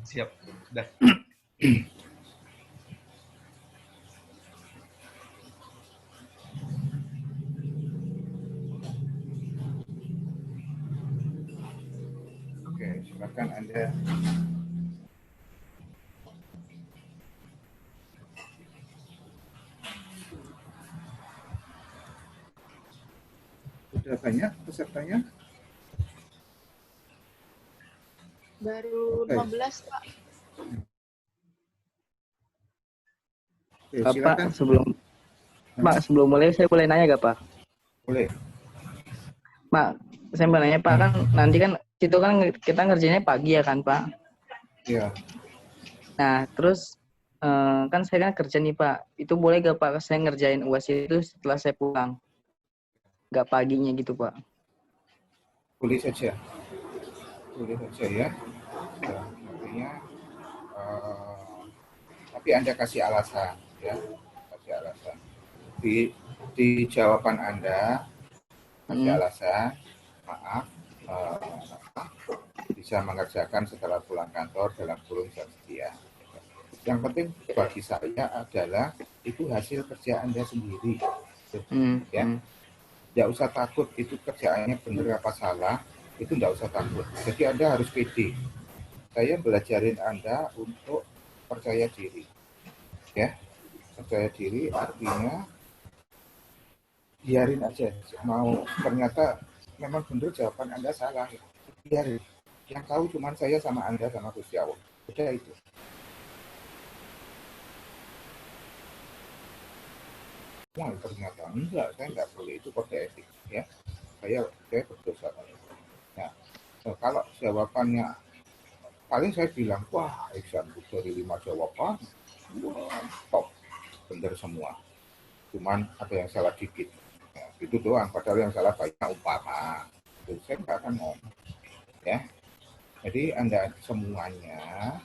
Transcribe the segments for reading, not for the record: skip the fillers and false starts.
Siap. Dah. Oke, silakan Anda. Sudah banyak pesertanya? Baru 15, Pak. Oke, silakan. Pak, sebelum mulai saya boleh nanya gak, Pak? Boleh. Pak, saya mau nanya, Pak, kan nanti kan itu kan kita ngerjainnya pagi ya kan, Pak? Iya. Nah, terus kan saya kan kerja nih, Pak. Itu boleh gak, Pak, saya ngerjain UAS itu setelah saya pulang? Gak paginya gitu, Pak. Boleh saja. Boleh saja ya. Artinya, tapi Anda kasih alasan ya. Kasih alasan. Di jawaban Anda kasih alasan, maaf, bisa mengerjakan setelah pulang kantor dalam kurun jam sekian. Yang penting bagi saya adalah itu hasil kerja Anda sendiri, ya. Tidak usah takut itu kerjaannya benar apa salah, itu tidak usah takut. Jadi Anda harus pede. Saya belajarin Anda untuk percaya diri, ya. Percaya diri artinya biarin aja. Mau ternyata memang benar jawaban Anda salah, biarin. Yang tahu cuma saya sama Anda sama Gusti Allah. Udah itu. Wah, ternyata enggak, saya enggak boleh, itu kode etik ya. Saya berdosa. Nah, kalau jawabannya paling saya bilang, wah, exam dari 5 jawaban, wah, top, benar semua. Cuman ada yang salah dikit. Ya, itu doang, padahal yang salah banyak umpama. Itu saya enggak akan ngomong. Ya. Jadi Anda semuanya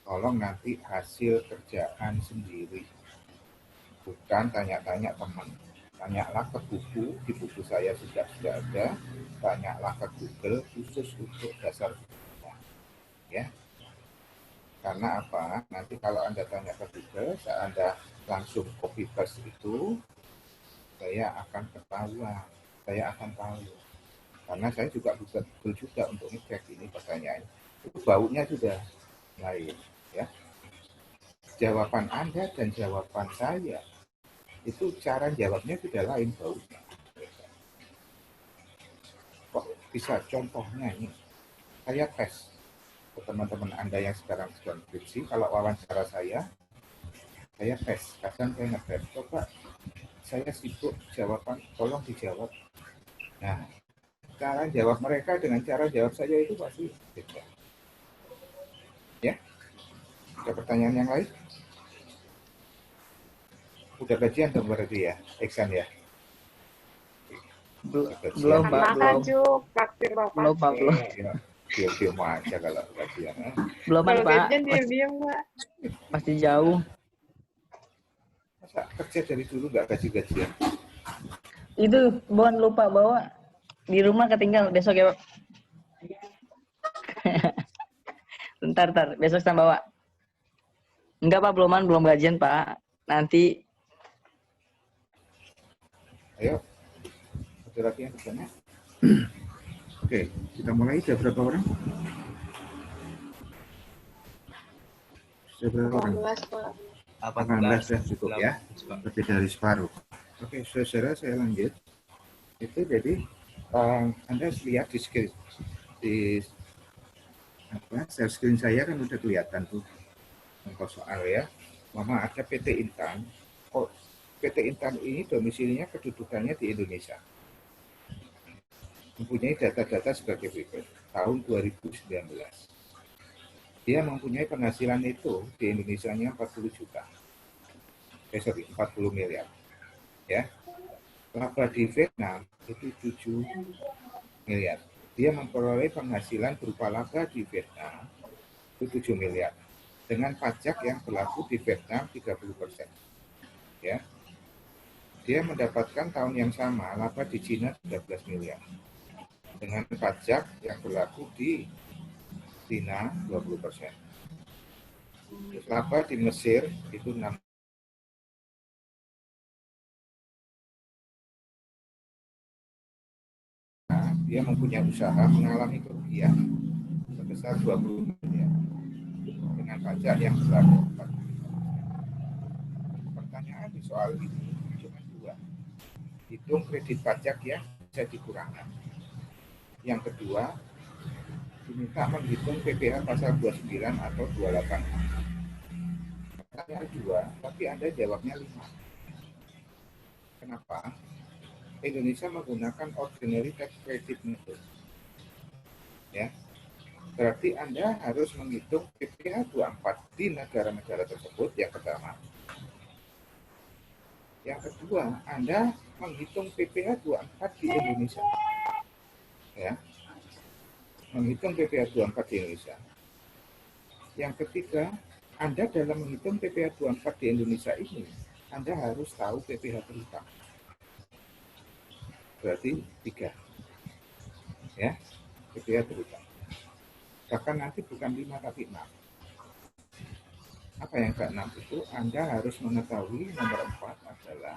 tolong nanti hasil kerjaan sendiri. Bukan tanya-tanya teman. Tanyalah ke buku, di buku saya sudah ada. Tanyalah ke Google khusus untuk dasar bukunya. Ya. Karena apa? Nanti kalau Anda tanya ke Google, saat Anda langsung copy paste itu, saya akan ketahuan. Saya akan tahu. Karena saya juga buka Google juga untuk ngecek ini pertanyaan. Itu baunya sudah lain. Ya. Jawaban Anda dan jawaban saya itu cara jawabnya sudah lain baunya. Kok bisa contohnya ini? Saya tes ke teman-teman Anda yang sekarang sedang skripsi, kalau wawancara saya tes, kadang saya ngetes, coba saya sibuk jawaban, tolong dijawab. Nah, cara jawab mereka dengan cara jawab saya itu pasti beda. Ya, ada pertanyaan yang lain? Udah gajian dong berarti ya, Iksan ya? Belum, Pak. Belum, Pak. Diam aja kalau gajian. Belum, Kalau Pak. gajian diam-diam, Pak. Masih jauh. Masa kerja dari dulu nggak gaji-gajian? Itu, Bon, lupa bawa. Di rumah ketinggal, besok ya, Pak. Bentar, besok saya bawa. Enggak, Pak, belum gajian, Pak. Nanti. Ayo, ada lagi yang bertanya? Oke, kita mulai. Ada berapa orang? Sudah berapa orang? 18 ya, cukup ya. Lebih dari separuh. Oke, saudara, saya lanjut. Itu jadi Anda lihat di screen, share screen saya kan udah kelihatan tuh contoh soal ya. Mama ada PT Intan. Oh, PT Intan ini domisilinya kedudukannya di Indonesia. Mempunyai data-data sebagai berikut. Tahun 2019. Dia mempunyai penghasilan itu di Indonesia-nya 40 juta. 40 miliar. Ya. Laba di Vietnam itu 7 miliar. Dia memperoleh penghasilan berupa laba di Vietnam itu 7 miliar. Dengan pajak yang berlaku di Vietnam 30%. Ya. Dia mendapatkan tahun yang sama laba di Cina 13 miliar. Dengan pajak yang berlaku di Cina 20%. Terus laba di Mesir itu 6. Dia mempunyai usaha mengalami kerugian sebesar 20 miliar dengan pajak yang berlaku. Pertanyaan di soal ini cuma dua. Hitung kredit pajak yang bisa dikurangkan. Yang kedua, diminta menghitung PPh pasal 29 atau 28. Pertanyaan dua, tapi Anda jawabnya 5. Kenapa? Indonesia menggunakan ordinary tax credit method. Ya. Berarti Anda harus menghitung PPh 24 di negara-negara tersebut yang pertama. Yang kedua, Anda menghitung PPh 24 di Indonesia. Ya. Menghitung PPh 24 di Indonesia. Yang ketiga, Anda dalam menghitung PPh 24 di Indonesia ini, Anda harus tahu PPh berhutang. Berarti 3. Ya, PPh berhutang. Bahkan nanti bukan 5 tapi 6. Apa yang ke-6 itu? Anda harus mengetahui nomor 4 adalah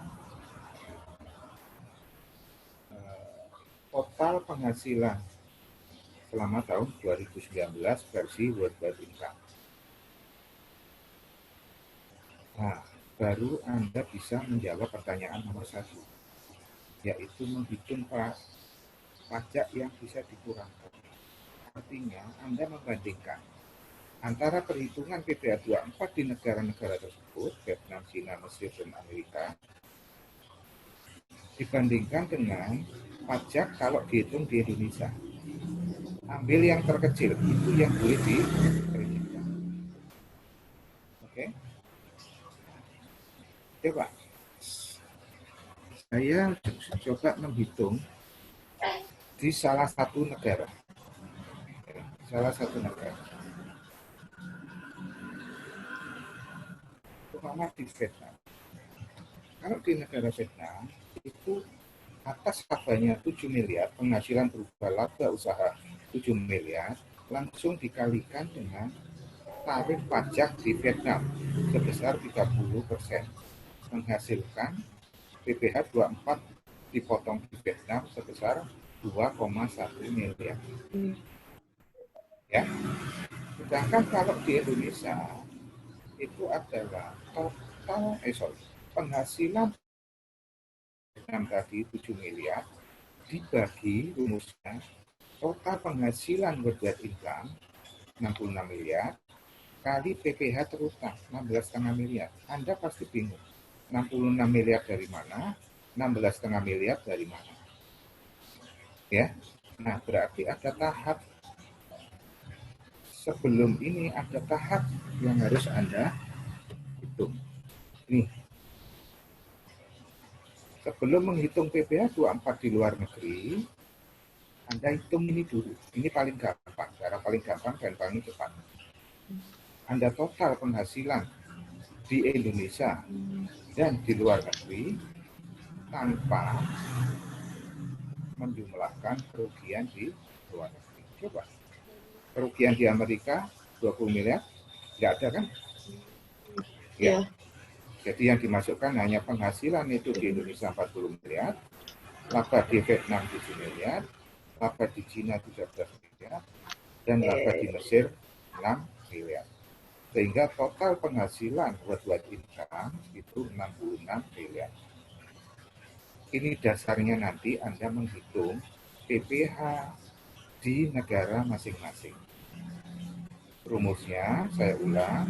total penghasilan selama tahun 2019 versi World Wide Income. Nah, baru Anda bisa menjawab pertanyaan nomor 1, yaitu menghitung pajak yang bisa dikurangkan. Artinya, Anda membandingkan antara perhitungan PPh 24 di negara-negara tersebut, Vietnam, China, Mesir, dan Amerika, dibandingkan dengan pajak kalau dihitung di Indonesia. Ambil yang terkecil, itu yang boleh dikreditkan. Oke? Coba. Saya coba menghitung di salah satu negara. Terutama di Vietnam. Kalau di negara Vietnam, itu atas labanya 7 miliar, penghasilan berupa laba usaha 7 miliar, langsung dikalikan dengan tarif pajak di Vietnam sebesar 30%, menghasilkan PPh 24 dipotong di Vietnam sebesar 2,1 miliar. Ya. Sedangkan kalau di Indonesia itu adalah total penghasilan Vietnam tadi 7 miliar dibagi rumusnya total penghasilan worldwide income 66 miliar kali PPh terutang 16,5 miliar. Anda pasti bingung. 66 miliar dari mana? 16,5 miliar dari mana? Ya. Nah, berarti ada tahap sebelum ini, ada tahap yang harus Anda hitung. Nih. Sebelum menghitung PPh 24 di luar negeri, Anda hitung ini dulu. Ini paling gampang, cara paling gampang dan paling cepat. Anda total penghasilan di Indonesia dan di luar negeri tanpa menjumlahkan kerugian di luar negeri. Coba. Kerugian di Amerika 20 miliar, nggak ada kan? Ya. Jadi yang dimasukkan hanya penghasilan itu di Indonesia 40 miliar, laba di Vietnam 7 miliar, laba di Cina 13 miliar, dan laba di Mesir 6 miliar. Sehingga total penghasilan worldwide income itu 66 miliar. Ini dasarnya nanti Anda menghitung PPh di negara masing-masing. Rumusnya, saya ulang,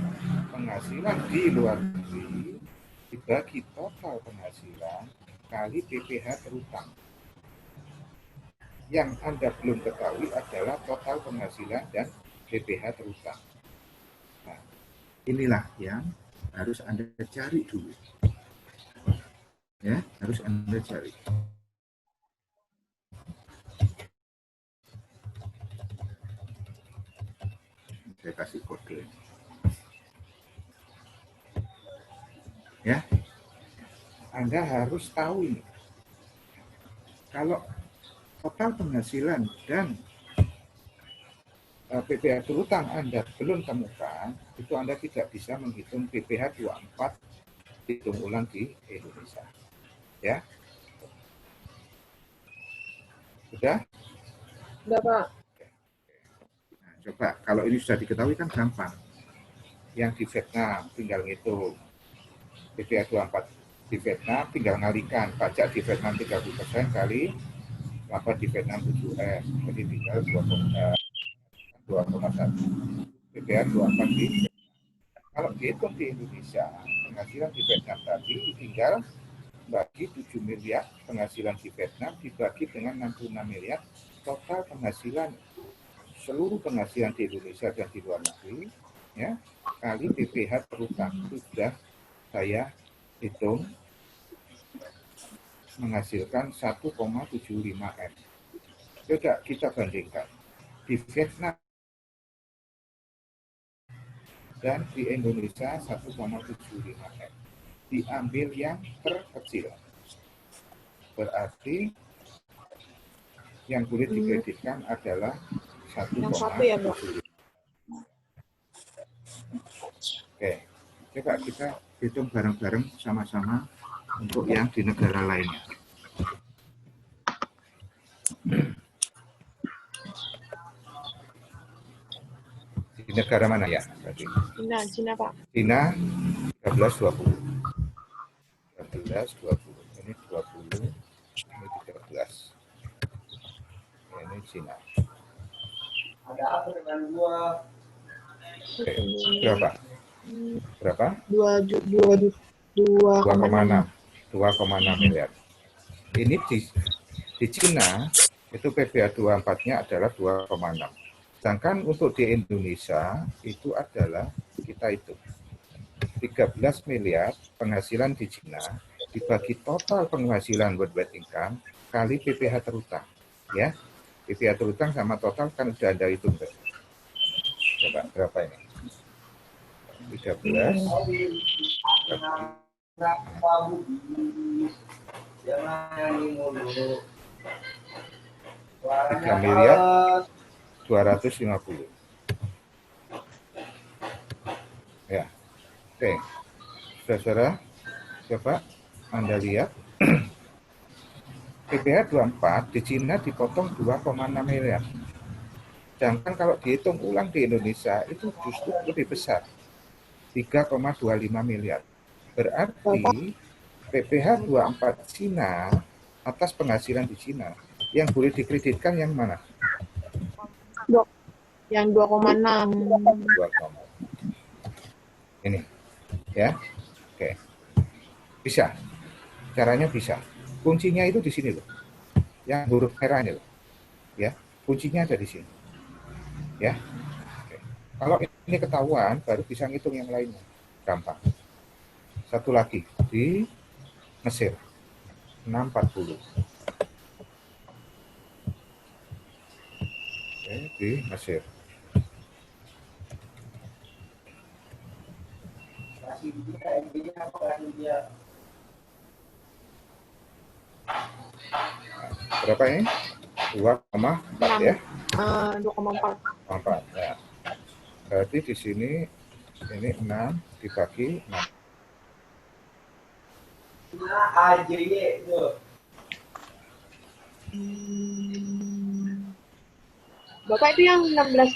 penghasilan di luar negeri dibagi total penghasilan kali PPh terutang. Yang Anda belum ketahui adalah total penghasilan dan PPh terutang. Nah, inilah yang harus Anda cari dulu. Ya, harus Anda cari. Saya kasih kode. Ya, Anda harus tahu ini. Kalau total penghasilan dan PPh terutang Anda belum temukan, Indonesia, itu Anda tidak bisa menghitung PPh 24 hitung ulang di Indonesia. Ya. Sudah? Sudah, Pak. Nah, coba, kalau ini sudah diketahui kan gampang. Yang di Vietnam tinggal ngitung PPh 24 di Vietnam, tinggal ngalikan pajak di Vietnam 30% kali laba di Vietnam 7M, jadi tinggal 2,1 PPh 24 di Vietnam. Kalau dihitung di Indonesia, penghasilan di Vietnam tadi tinggal bagi 7 miliar penghasilan di Vietnam dibagi dengan 66 miliar total penghasilan seluruh penghasilan di Indonesia dan di luar negeri, ya, kali PPh terutang. Itu sudah saya hitung menghasilkan 1,75 M. Coba kita bandingkan di Vietnam dan di Indonesia 1,75 M. Diambil yang terkecil. Berarti yang boleh dikreditkan adalah 1,75. Oke, coba kita hitung bareng-bareng sama-sama untuk yang di negara lainnya. Di negara mana ya? Cina, Pak. Cina 13,20. 13,20. Ini 20, ini 13. Ini Cina. Ada apa dengan gua? Oke, berapa? Berapa? 2,6 2,6 miliar. Ini di Cina itu PPh 24-nya adalah 2,6. Sedangkan untuk di Indonesia itu adalah kita itu 13 miliar penghasilan di Cina dibagi total penghasilan worldwide income kali PPh terutang. Ya, PPh terutang sama total kan sudah Anda hitung. Coba berapa ini? 13 3 miliar 250. Ya. Oke. Saudara, coba Anda lihat PPh 24 di Cina dipotong 2,6 miliar. Sedangkan kalau dihitung ulang di Indonesia itu justru lebih besar. 3,25 miliar. Berarti PPh 24 Cina atas penghasilan di Cina yang boleh dikreditkan yang mana? Yang 2,6. 2, ini. Ya. Oke. Bisa. Caranya bisa. Kuncinya itu di sini loh. Yang huruf merah ini loh. Ya. Kuncinya ada di sini. Ya. Oke. Kalau ini ketahuan baru bisa ngitung yang lainnya. Gampang. Satu lagi di Mesir. 640. Oke, di Mesir. Berapa ini? 2,4 ya? 2,4. 4. Ya. Berarti di sini ini 6 dibagi 6. Bapak itu yang 16,5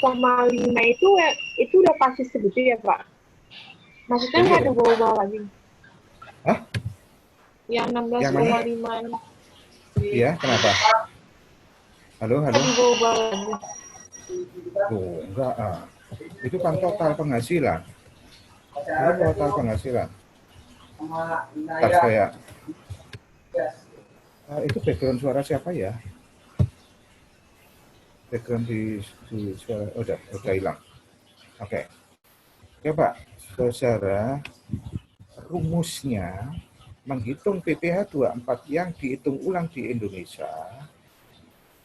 itu udah pasti segitu ya, Pak? Maksudnya nggak ada bawah-bawah lagi? Hah? Yang 16,5 ini. Iya, kenapa? Halo. Ada bawah-bawah lagi. Oh, enggak. Itu kan total penghasilan. Itu total penghasilan. Pas kayak itu background suara siapa ya? Background di suara udah hilang. Oke. Coba saudara rumusnya menghitung PPh 24 yang dihitung ulang di Indonesia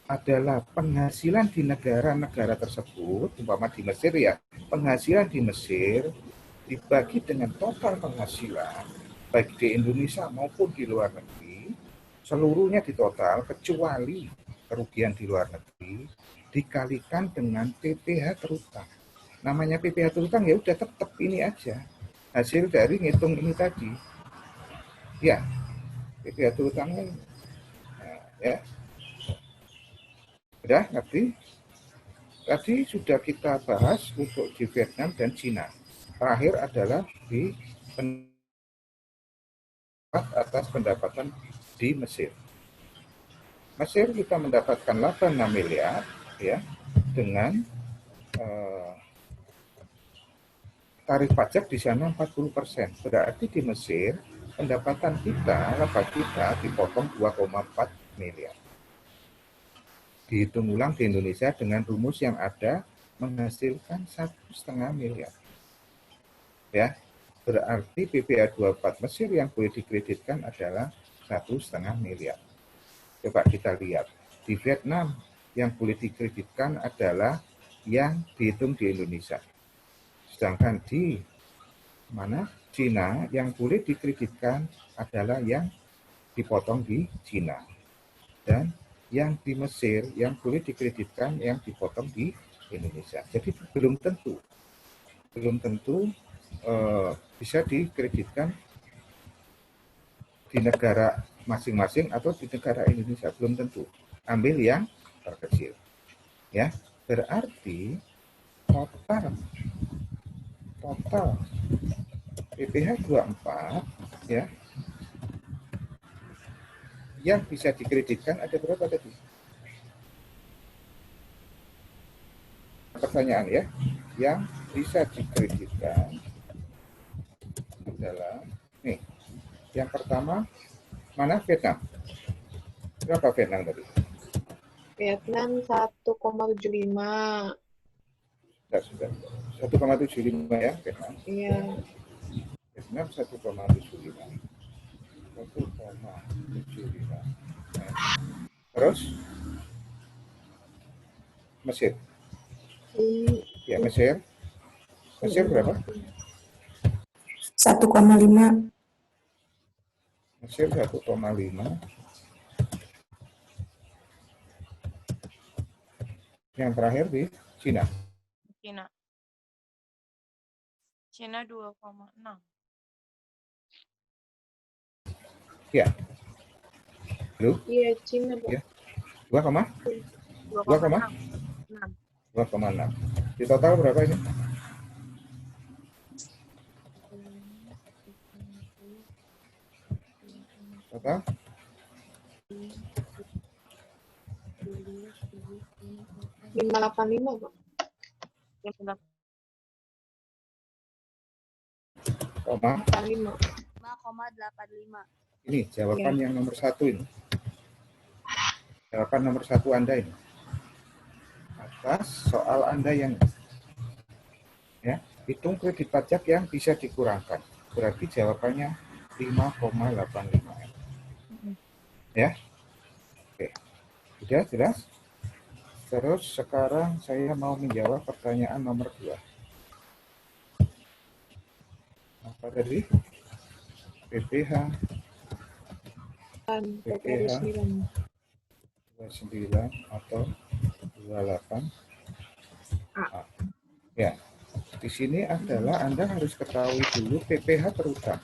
adalah penghasilan di negara-negara tersebut, umpama di Mesir ya, penghasilan di Mesir dibagi dengan total penghasilan baik di Indonesia maupun di luar negeri, seluruhnya ditotal kecuali kerugian di luar negeri dikalikan dengan PPh terutang. namanya PPh terutang ya udah tetap ini aja. Hasil dari ngitung ini tadi. Ya, PPh terutangnya ini. Nah, ya. Udah ngerti? Tadi sudah kita bahas untuk di Vietnam dan Cina. Terakhir adalah di atas pendapatan di Mesir. Mesir kita mendapatkan laba 6 miliar ya dengan tarif pajak di sana 40%. Berarti di Mesir pendapatan kita, laba kita dipotong 2,4 miliar. Dihitung ulang di Indonesia dengan rumus yang ada menghasilkan 1,5 miliar. Ya, berarti PPh 24 Mesir yang boleh dikreditkan adalah 1,5 miliar. Coba kita lihat di Vietnam yang boleh dikreditkan adalah yang dihitung di Indonesia. Sedangkan di mana Cina yang boleh dikreditkan adalah yang dipotong di Cina. Dan yang di Mesir yang boleh dikreditkan yang dipotong di Indonesia. Jadi belum tentu bisa dikreditkan di negara masing-masing atau di negara Indonesia, belum tentu. Ambil yang terkecil. Ya, berarti total PPh 24 ya yang bisa dikreditkan ada berapa tadi? Pertanyaan ya, yang bisa dikreditkan adalah nih, yang pertama mana Vietnam? Berapa Vietnam tadi? Vietnam 1,75. Sudah. 1,75 ya Vietnam. Iya. Vietnam 1,75. 1,75. Terus Mesir. Ya, Mesir. Mesir berapa? 1,5. Mesir 1,5. Yang terakhir di Cina. Cina 2,6. Ya. Halo? Iya, Cina, Pak. Ya. 2,6. 2,6. Di total berapa ini? Total? Lima 585, Pak. 5,85. 5,85. Ini jawaban yang nomor 1 ini. Jawaban nomor 1 Anda ini. Atas soal Anda yang ya, hitung kredit pajak yang bisa dikurangkan. Berarti jawabannya 5,85. Ya. Oke. Sudah jelas? Terus sekarang saya mau menjawab pertanyaan nomor 2. Apa tadi? PPh 29 atau 28 A. Ya, di sini adalah Anda harus ketahui dulu PPh terutang.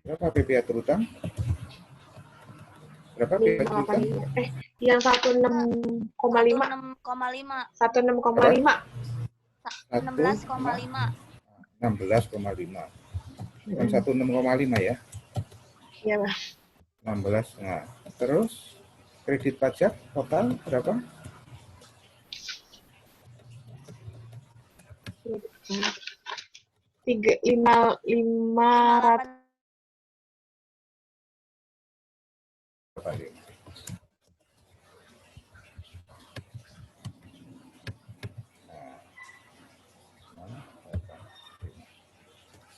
Berapa PPh terutang? Berapa PPh terutang? Yang 16,5. 16,5. 16,5. 16,5. Bukan 16,5 ya? Iya, Pak. 16. Nah, terus kredit pajak total berapa? Lima ratus.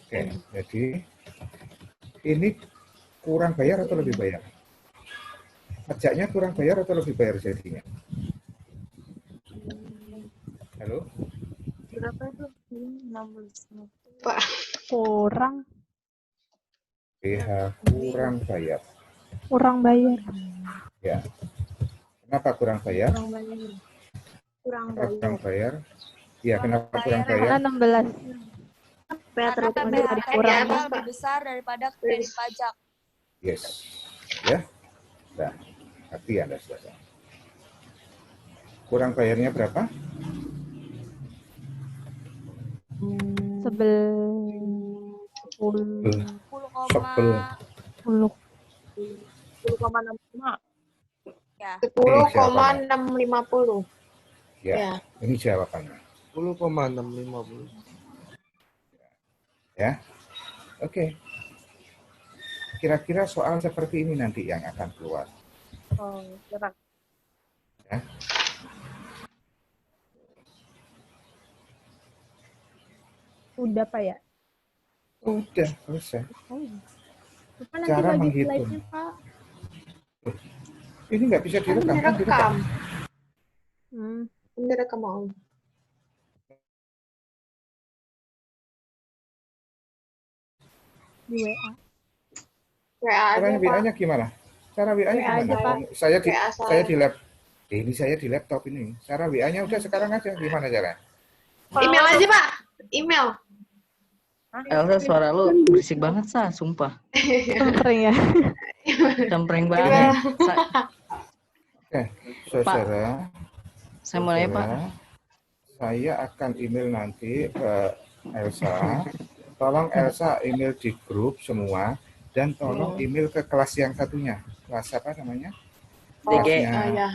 Oke, jadi ini kurang bayar atau lebih bayar? Pajaknya kurang bayar atau lebih bayar jadinya? Halo? Berapa itu? 16. Pak. Kurang PH kurang bayar. bayar. Ya. Kenapa kurang bayar? Kurang Kenapa kurang bayar. bayar? Iya, kenapa kurang bayar? Karena 16. Karena PPHP kurang. Anda lebih besar daripada kredit pajak. Yes. Ya. Nah, hati Anda sudah. Kurang bayarnya berapa? 10. 10,65 ya. 10,650. Ya, Ya. ini jawabannya. 10,650. Ya. Oke. Kira-kira soal seperti ini nanti yang akan keluar. Oh, ya Pak. Ya. Udah Pak ya? Udah, selesai. Lupa nanti Cara bagi menghitung. slide-nya Pak. Ini nggak bisa direkam, kan? Direkam. Direkam. Hmm. Ini direkam mau. Di WA. WA aja, Caranya Pak. WA-nya gimana? Cara WA-nya WA aja, gimana? Pak. Saya di WA saya di lab. Ini saya di laptop ini. Cara WA-nya udah sekarang aja. Gimana caranya? Email aja, Pak. Email. Elsa, suara lu berisik banget, Sa, sumpah. Cempreng ya. Cempreng Email. banget. Oke, saudara. Saya mau nanya, Pak. saudara, saya akan email nanti ke Elsa. Tolong Elsa email di grup semua dan tolong email ke kelas yang satunya. Kelas apa namanya? DG. Kelasnya Ya,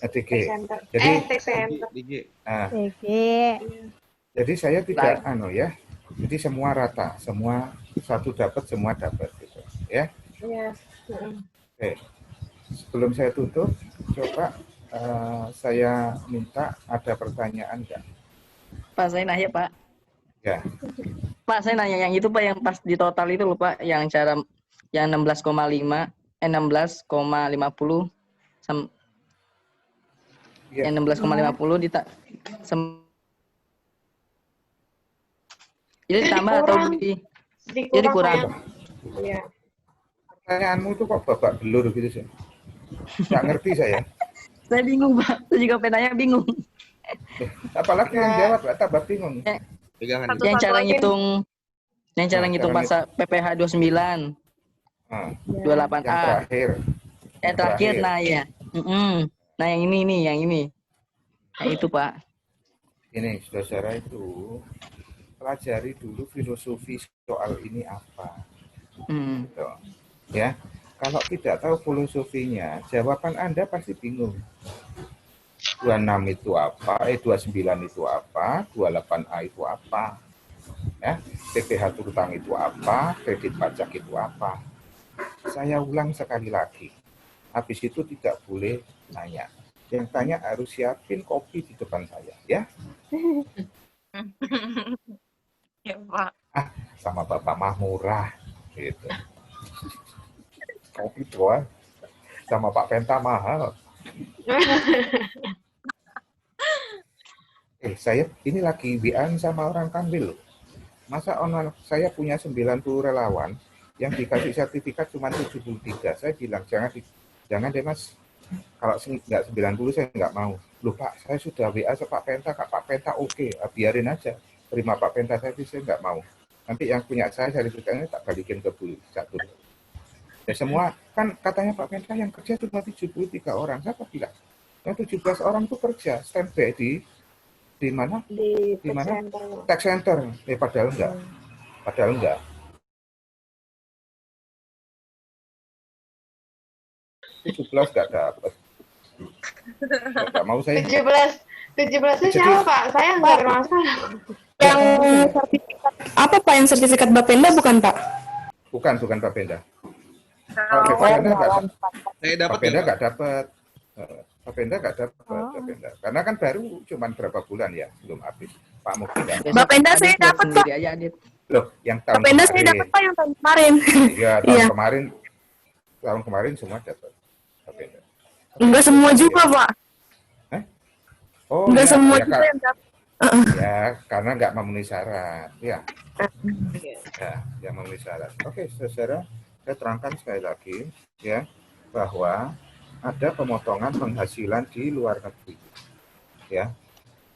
DG. text center. Jadi, text center. nah, Oke. jadi saya tidak ya. Jadi semua rata, semua satu dapat, semua dapat gitu, ya. Iya. Oke. Sebelum saya tutup, coba saya minta ada pertanyaan enggak? Pak, saya nanya, Pak. Ya. Pak, saya nanya yang itu, Pak, yang pas di total itu loh, Pak, yang cara yang 16,50 Ya. yang 16,50 itu ditambah atau dikurang? Iya. Pertanyaanmu itu kok babak belur gitu sih? Nggak ngerti saya. Saya bingung, Pak. Saya juga penanya bingung. Apalagi yang jawab, tambah bingung. Pegangan. Yang cara lagi. ngitung Cara pas PPH 29, Nah, 28A. yang terakhir. Yang terakhir, nah ya. Nah, yang ini nih, yang ini. Nah, itu, Pak. Ini, saudara itu pelajari dulu filosofi soal ini apa. Gitu. Ya, kalau tidak tahu filosofinya, jawaban Anda pasti bingung. 26 itu apa? 29 itu apa? 28A itu apa? Ya, PPH utang itu apa? Kredit pajak itu apa? Saya ulang sekali lagi. Habis itu tidak boleh nanya. Yang tanya harus siapin kopi di depan saya, ya. Ya Pak. Sama Bapak mah murah, gitu. Kopi doang. Sama Pak Penta mahal. Saya ini lagi WA sama orang Kambil. Masa online saya punya 90 relawan yang dikasih sertifikat cuma 73. Saya bilang jangan deh Mas. Kalau nggak 90 saya nggak mau. Loh Pak, saya sudah WA ke Pak Penta, Pak Penta oke. Biarin aja. Terima Pak Penta saya nggak mau. Nanti yang punya saya sertifikatnya tak balikin ke Bu Catur. Ya semua kan katanya Pak Penta yang kerja cuma 73 orang. Saya bilang yang 17 orang itu kerja standby di mana? Di mana? center. Tax center. Padahal enggak. Padahal enggak. 17 enggak dapat. Enggak mau saya. 17 itu siapa, Pak? Saya enggak bermasalah. Yang sertifikat apa Pak? Yang sertifikat Bapenda bukan Pak? Bukan Bapenda. Kalau Bapenda enggak dapat. Saya dapat Bapenda ya, Pak? enggak dapat. Bapenda enggak dapat. Bapenda. Karena kan baru cuman berapa bulan ya, belum habis. Pak Mukti enggak. Bapenda saya Adit lihat dapat, sendiri aja, Adit. Loh, yang tahun Bapenda saya kemarin. dapat Pak yang tahun kemarin. Iya, tahun Iya. kemarin. Tahun kemarin semua dapat Bapenda. Enggak semua juga Pak. Oh, Enggak ya, semua ya, juga yang dapat. ya, karena nggak memenuhi syarat. Ya, yang memenuhi syarat. Oke, saudara, saya terangkan sekali lagi ya bahwa ada pemotongan penghasilan di luar negeri. Ya,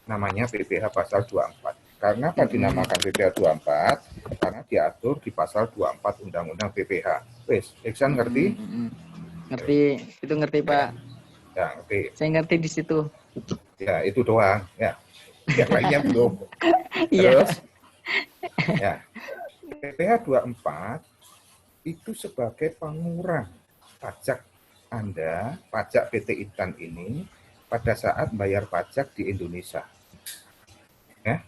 namanya PPh pasal 24. Karena apa dinamakan PPh 24? Karena diatur di pasal 24 Undang-Undang PPh. Wes, Iksan ngerti? Ngerti, itu ngerti Pak. Ya, ngerti. Saya ngerti di situ. Ya, itu doang. Ya, yang lainnya belum. Iya. Terus, ya, PPh 24 itu sebagai pengurang pajak Anda, pajak PT Intan ini pada saat bayar pajak di Indonesia. Ya.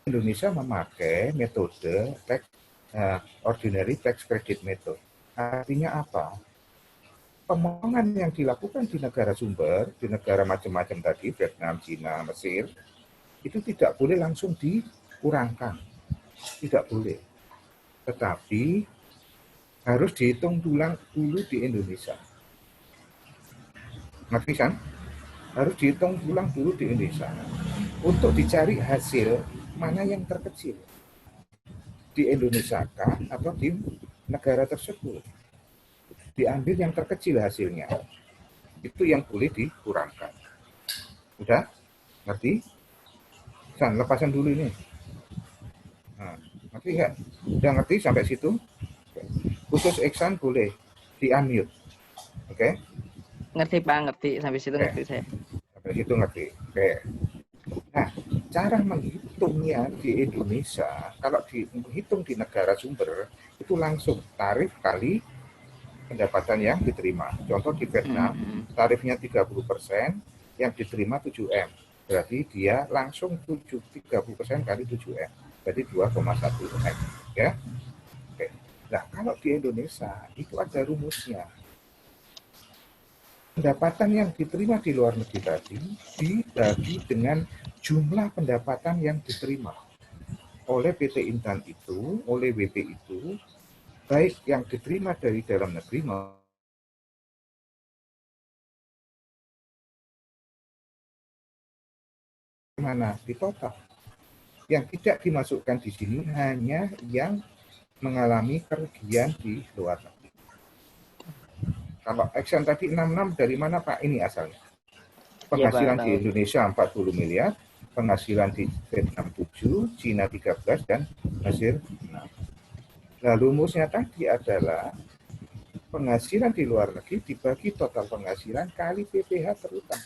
Indonesia memakai metode ordinary tax credit method. Artinya apa? Pemotongan yang dilakukan di negara sumber, di negara macam-macam tadi, Vietnam, Cina, Mesir, itu tidak boleh langsung dikurangkan. Tidak boleh. Tetapi harus dihitung dulu di Indonesia. Ngerti kan? Harus dihitung ulang dulu di Indonesia. Untuk dicari hasil mana yang terkecil. Di Indonesia kah atau di negara tersebut. Diambil yang terkecil hasilnya. Itu yang boleh dikurangkan. Udah? Ngerti? San, lepasan dulu ini. Nah, ngerti nggak? Udah ngerti sampai situ? Oke. Khusus Iksan boleh di-unmute. Oke? Ngerti Pak, ngerti. Sampai situ ngerti saya. Sampai situ ngerti. Oke. Nah, cara menghitungnya di Indonesia, kalau dihitung di negara sumber, itu langsung tarif kali pendapatan yang diterima. Contoh di Vietnam, tarifnya 30%, yang diterima 7M. Berarti dia langsung 30% kali 7M. Berarti 2,1M. Ya? Oke. Nah, kalau di Indonesia, itu ada rumusnya. Pendapatan yang diterima di luar negeri tadi dibagi dengan jumlah pendapatan yang diterima oleh PT Intan itu, oleh WP itu, baik yang diterima dari dalam negeri mana di total. Yang tidak dimasukkan di sini hanya yang mengalami kerugian di luar negeri. Kalau action tadi 66 dari mana Pak? Ini asalnya. Penghasilan di Indonesia 40 miliar, penghasilan di Vietnam 7, Cina 13, dan Mesir 6. Lalu rumusnya tadi adalah penghasilan di luar negeri dibagi total penghasilan kali PPh terutang.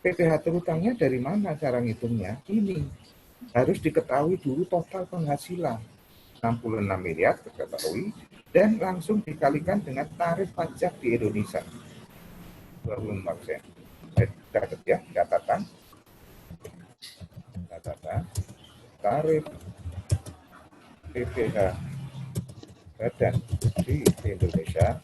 PPh terutangnya dari mana cara ngitungnya? Ini harus diketahui dulu total penghasilan 66 miliar diketahui dan langsung dikalikan dengan tarif pajak di Indonesia 25%. Catat ya, catatan tarif PPh badan di Indonesia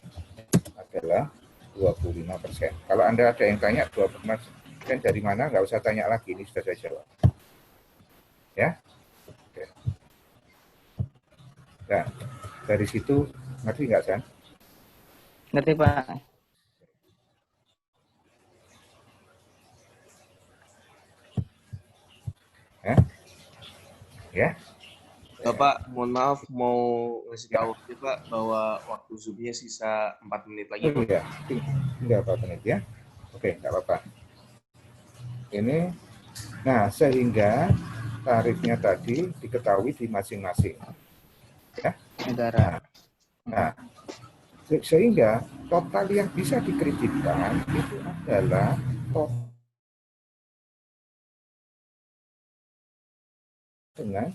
adalah 25%. Kalau Anda ada yang tanya 25% dari mana, nggak usah tanya lagi, ini sudah saya jawab. Ya, oke. Nah, dari situ ngerti nggak, San? Ngerti Pak. Ya. Bapak, mohon maaf mau ngasih tahu ya, Pak, bahwa waktu Zoom-nya sisa 4 menit lagi. Oh, iya, enggak apa-apa ya. Oke, enggak apa-apa. Ini, nah sehingga tarifnya tadi diketahui di masing-masing ya negara. Nah, sehingga total yang bisa dikreditkan itu adalah total dengan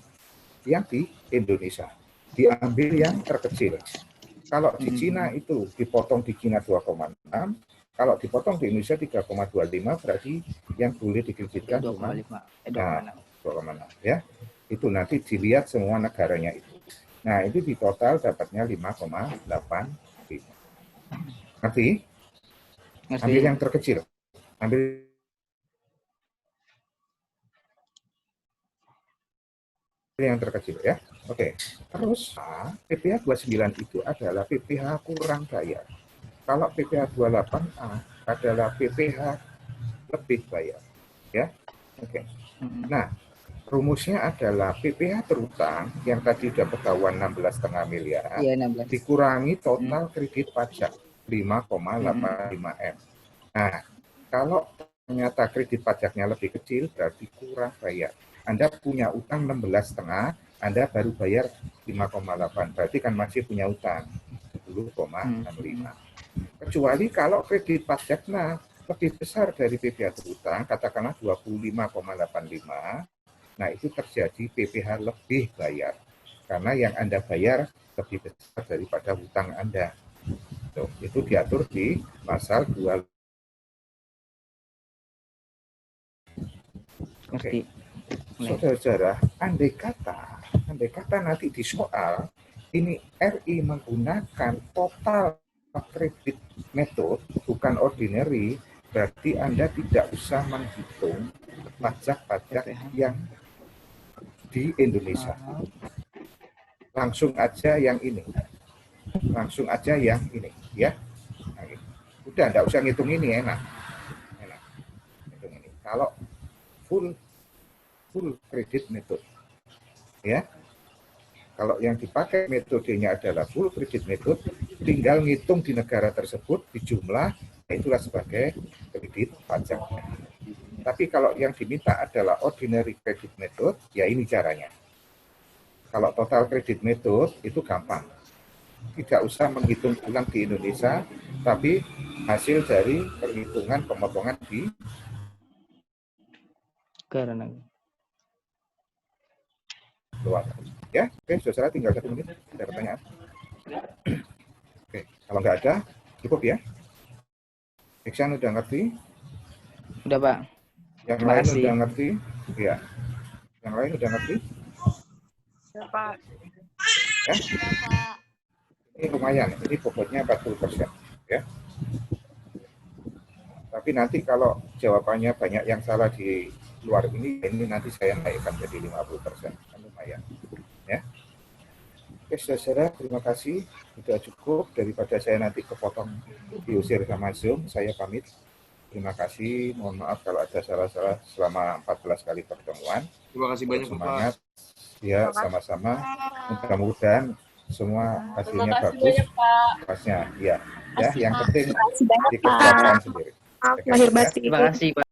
yang di Indonesia, diambil yang terkecil. Kalau di Cina itu dipotong di Cina 2,6, kalau dipotong di Indonesia 3,25, berarti yang boleh dikreditkan cuma 2,6 ya. Itu nanti dilihat semua negaranya itu. Nah, itu di total dapatnya 5,85. Ngerti? Ambil yang terkecil. Ambil yang terkecil ya. Oke. Terus PPh 29 itu adalah PPh kurang bayar. Kalau PPh 28A adalah PPh lebih bayar. Ya. Oke. Nah, rumusnya adalah PPh terutang yang tadi udah ketahuan 16,5 miliar Iya, 16. dikurangi total kredit pajak 5,85 M. Nah, kalau ternyata kredit pajaknya lebih kecil berarti kurang bayar. Anda punya utang 16,5, Anda baru bayar 5,8, berarti kan masih punya utang 10,65. Kecuali kalau kredit pajaknya lebih besar dari PPh terutang, katakanlah 25,85, nah itu terjadi PPh lebih bayar. Karena yang Anda bayar lebih besar daripada hutang Anda. Tuh, itu diatur di pasal 2. Ngerti. Saudara-saudara, andai kata nanti di soal ini RI menggunakan total kredit method bukan ordinary, berarti Anda tidak usah menghitung pajak-pajak yang di Indonesia. Langsung aja yang ini. Ya. Nah, gitu. Udah, enggak usah ngitung ini, enak. Hitung ini. Kalau full credit method. Ya. Kalau yang dipakai metodenya adalah full credit method, tinggal ngitung di negara tersebut di jumlah, itulah sebagai kredit pajaknya. Tapi kalau yang diminta adalah ordinary credit method, ya ini caranya. Kalau total credit method itu gampang. Tidak usah menghitung ulang di Indonesia, tapi hasil dari perhitungan pemotongan di Karena luar. Ya, oke, saudara tinggal 1 menit. Ada pertanyaan? Oke, kalau nggak ada, cukup ya. Iksan udah ngerti? udah, Pak. Yang Terima lain kasih. udah ngerti? Iya. Yang lain udah ngerti? Ya, Pak. Ya, Ya, Pak. ini lumayan. Ini bobotnya 40%. Ya. Tapi nanti kalau jawabannya banyak yang salah di luar ini nanti saya naikkan jadi 50%. Kan lumayan. Ya. Oke, saudara, terima kasih. Sudah cukup daripada saya nanti kepotong diusir sama Zoom. Saya pamit. Terima kasih. Mohon maaf kalau ada salah-salah selama 14 kali pertemuan. Terima kasih banyak, Bapak. Semangat. Ya, sama-sama. Mudah-mudahan semua hasilnya bagus. Pasnya, ya. Ya, yang penting dikerjakan sendiri. Lahir batin. Terima kasih, Pak.